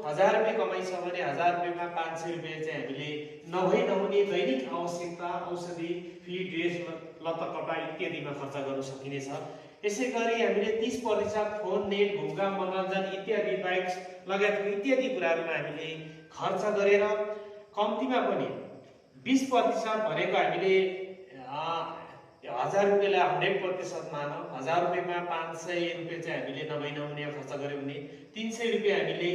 1000 रुपैयाँ कमाइ छ भने 1000 रुपैयाँमा 500 रुपैयाँ चाहिँ हामीले नहुने दैनिक आवश्यकता, औषधि, फी, ड्रेस, लत्ता कपडा इत्यादिमा खर्च गर्न सकिनेछ। यसै गरी हामीले 30% फोन, नेट, घुम्का, मनोरञ्जन इत्यादि, बाइक लगायत इत्यादि कुराहरूमा हामीले खर्च गरेर कम्तीमा पनि 20% भनेको हामीले 1000 रुपैयाँलाई 100% मानौँ। 1000 रुपैयाँमा 500 रुपैयाँ चाहिँ हामीले नहुने खर्च गऱ्यौँ भने 300 रुपैयाँ हामीले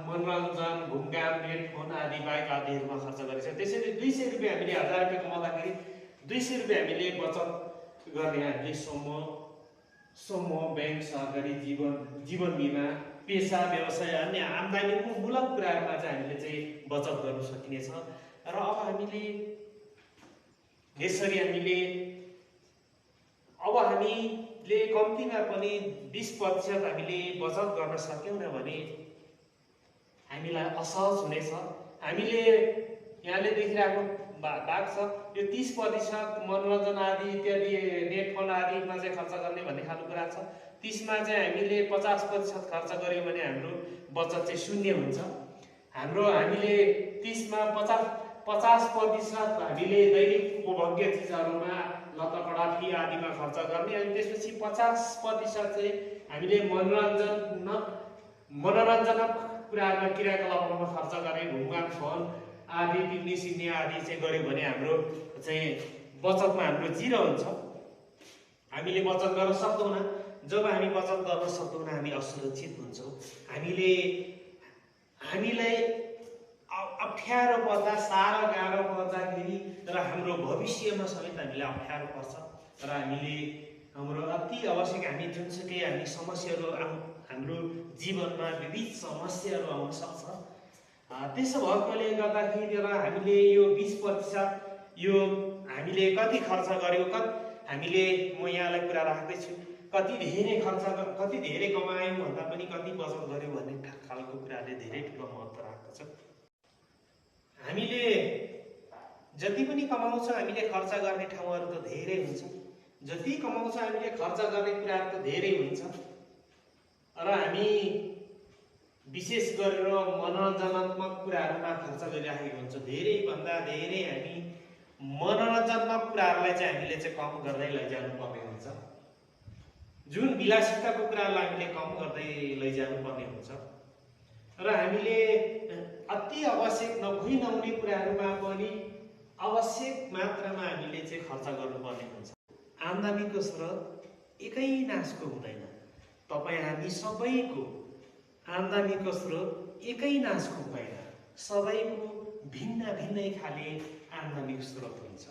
मनोरञ्जन, घुमघाम, नेट, फोन आदि बाइक आदिहरूमा खर्च गरेछ। त्यसैले 200 रुपैयाँ हामीले 1000 रुपैयाँ कमाउँदाखेरि 200 रुपैयाँ हामीले बचत गर्ने हामीले समूह, बैंक, सहकारी, जीवन बिमा, पेसा, व्यवसाय, अन्य आम्दानीमूलक कुराहरूमा चाहिँ हामीले चाहिँ बचत गर्न सकिनेछ। र अब हामीले यसरी हामीले कम्तीमा पनि 20% हामीले बचत गर्न सक्यौँ भने हामीलाई असहज हुनेछ। हामीले यहाँले देखिरहेको भाग छ, यो 30% मनोरञ्जन आदि इत्यादि, नेट, फोन आदिमा चाहिँ खर्च गर्ने भन्ने खालको कुरा छ। 30मा चाहिँ हामीले 50% खर्च गऱ्यौँ भने हाम्रो बचत चाहिँ शून्य हुन्छ। हामीले 30मा 50% हामीले दैनिक उपभोग्य चिजहरूमा, लत्तापडा, फी आदिमा खर्च गर्ने, अनि त्यसपछि 50% चाहिँ हामीले मनोरञ्जनक कुराहरूमा, क्रियाकलापमा खर्च गर्ने, घुमघाम, फोन आदि, पिक्निक सिक्ने आदि चाहिँ गऱ्यौँ भने हाम्रो चाहिँ बचतमा हाम्रो 0 हुन्छ। हामीले बचत गर्न सक्दैनौँ। जब हामी बचत गर्न सक्दैनौँ हामी असुरक्षित हुन्छौँ। हामीलाई अप्ठ्यारो पर्दा, साह्रो गाह्रो पर्दाखेरि र हाम्रो भविष्यमा समेत हामीलाई अप्ठ्यारो पर्छ र हामीले हाम्रो अति आवश्यक हामी जुनसुकै हामी समस्याहरू हाम्रो जीवनमा विविध समस्याहरू आउन सक्छ। त्यसो भएकोले गर्दाखेरि र हामीले यो 20% यो हामीले कति खर्च गर्यौँ, हामीले म यहाँलाई कुरा राख्दैछु, कति धेरै कमायौँ भन्दा पनि कति बचत गर्यौँ भन्ने खालको कुराले धेरै ठुलो महत्त्व राख्दछ। हामीले जति पनि कमाउँछ हामीले खर्च गर्ने ठाउँहरू त धेरै हुन्छ। जति कमाउँछ हामीले खर्च गर्ने कुराहरू त धेरै हुन्छ र हामी विशेष गरेर मनोरञ्जनात्मक कुराहरूमा खर्च गरिराखेको हुन्छ। धेरैभन्दा धेरै हामी मनोरञ्जनात्मक कुराहरूलाई चाहिँ हामीले चाहिँ कम गर्दै लैजानु पर्ने हुन्छ। जुन विलासिताको कुरालाई हामीले कम गर्दै लैजानु पर्ने हुन्छ र हामीले अति आवश्यक नहुने कुराहरूमा पनि आवश्यक मात्रामा हामीले चाहिँ खर्च गर्नुपर्ने हुन्छ। आम्दानीको स्रोत एकै नासको हुँदैन। तपाईँ हामी सबैको आम्दानीको स्रोत एकै नासको हुँदैन। सबैको भिन्नै खाले आम्दानीको स्रोत हुन्छ।